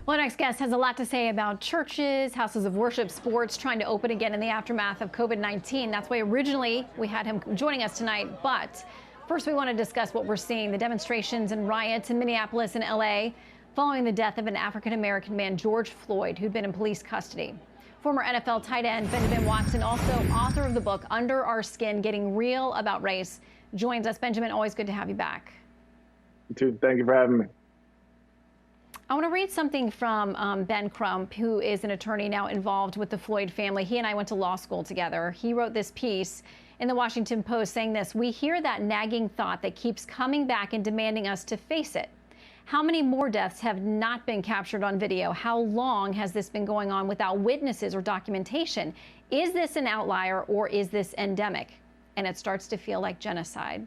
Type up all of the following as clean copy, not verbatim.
Well, our next guest has a lot to say about churches, houses of worship, sports trying to open again in the aftermath of COVID-19. That's why originally we had him joining us tonight. But first, we want to discuss what we're seeing, the demonstrations and riots in Minneapolis and L.A. following the death of an African-American man, George Floyd, who'd been in police custody. Former NFL tight end Benjamin Watson, also author of the book Under Our Skin, Getting Real About Race, joins us. Benjamin, always good to have you back. You too. Thank you for having me. I want to read something from Ben Crump, who is an attorney now involved with the Floyd family. He and I went to law school together. He wrote this piece in the Washington Post saying this: "We hear that nagging thought that keeps coming back and demanding us to face it. How many more deaths have not been captured on video? How long has this been going on without witnesses or documentation? Is this an outlier or is this endemic?" And it starts to feel like genocide.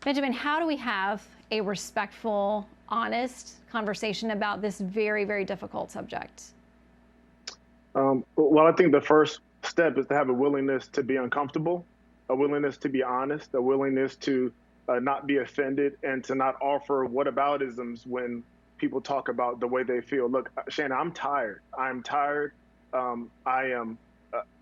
Benjamin, how do we have a respectful, honest conversation about this very, very difficult subject? Well, I think the first step is to have a willingness to be uncomfortable, a willingness to be honest, a willingness to not be offended, and to not offer whataboutisms when people talk about the way they feel. Look, Shannon, I'm tired. I'm tired. I am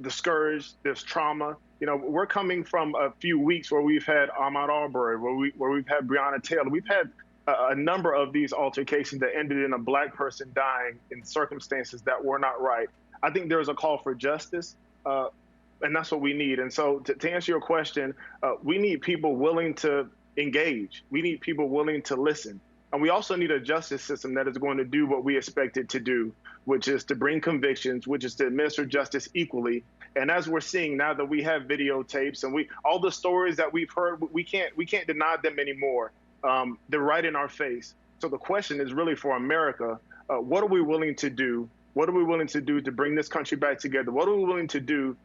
discouraged. There's trauma. You know, we're coming from a few weeks where we've had Ahmaud Arbery, where we've had Breonna Taylor. We've had a number of these altercations that ended in a Black person dying in circumstances that were not right. I think there's a call for justice, and that's what we need. And so to answer your question, we need people willing to engage. We need people willing to listen. And we also need a justice system that is going to do what we expect it to do, which is to bring convictions, which is to administer justice equally. And as we're seeing now that we have videotapes and all the stories that we've heard, we can't deny them anymore. They're right in our face. So the question is really for America, what are we willing to do? What are we willing to do to bring this country back together? What are we willing to do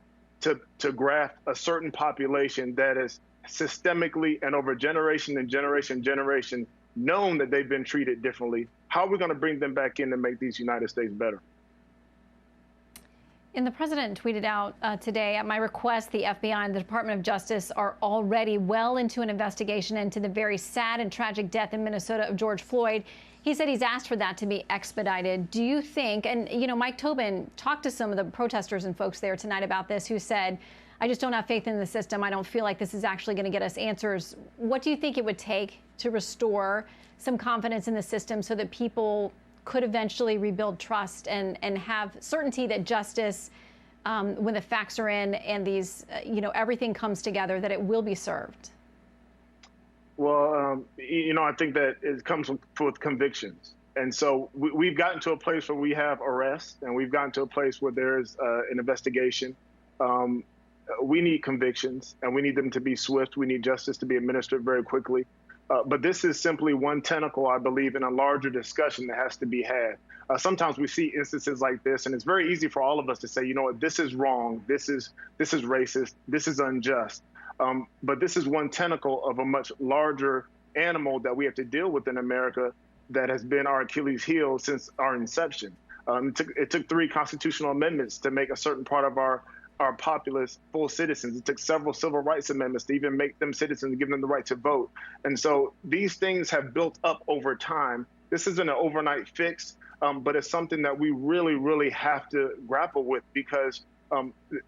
to graft a certain population that is systemically and over generation and generation known that they've been treated differently? How are we going to bring them back in and make these United States better? And the president tweeted out today, at my request, the FBI and the Department of Justice are already well into an investigation into the very sad and tragic death in Minnesota of George Floyd. He said he's asked for that to be expedited. Do you think, and you know, Mike Tobin talked to some of the protesters and folks there tonight about this, who said, I just don't have faith in the system. I don't feel like this is actually going to get us answers. What do you think it would take to restore some confidence in the system so that people could eventually rebuild trust and have certainty that justice, when the facts are in and these, everything comes together, that it will be served? Well, I think that it comes with convictions. And so we've gotten to a place where we have arrests, and we've gotten to a place where there's an investigation. We need convictions, and we need them to be swift. We need justice to be administered very quickly. But this is simply one tentacle, I believe, in a larger discussion that has to be had. Sometimes we see instances like this, and it's very easy for all of us to say, you know what, this is wrong, this is racist, this is unjust. But this is one tentacle of a much larger animal that we have to deal with in America that has been our Achilles heel since our inception. It took 3 constitutional amendments to make a certain part of our populace full citizens. It took several civil rights amendments to even make them citizens and give them the right to vote. And so these things have built up over time. This isn't an overnight fix, but it's something that we really, really have to grapple with, because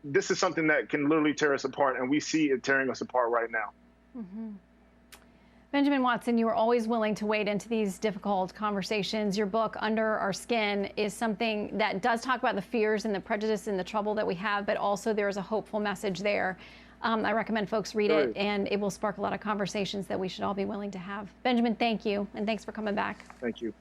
this is something that can literally tear us apart, and we see it tearing us apart right now. Mm-hmm. Benjamin Watson, you are always willing to wade into these difficult conversations. Your book, Under Our Skin, is something that does talk about the fears and the prejudice and the trouble that we have, but also there is a hopeful message there. I recommend folks read it, and it will spark a lot of conversations that we should all be willing to have. Benjamin, thank you, and thanks for coming back. Thank you.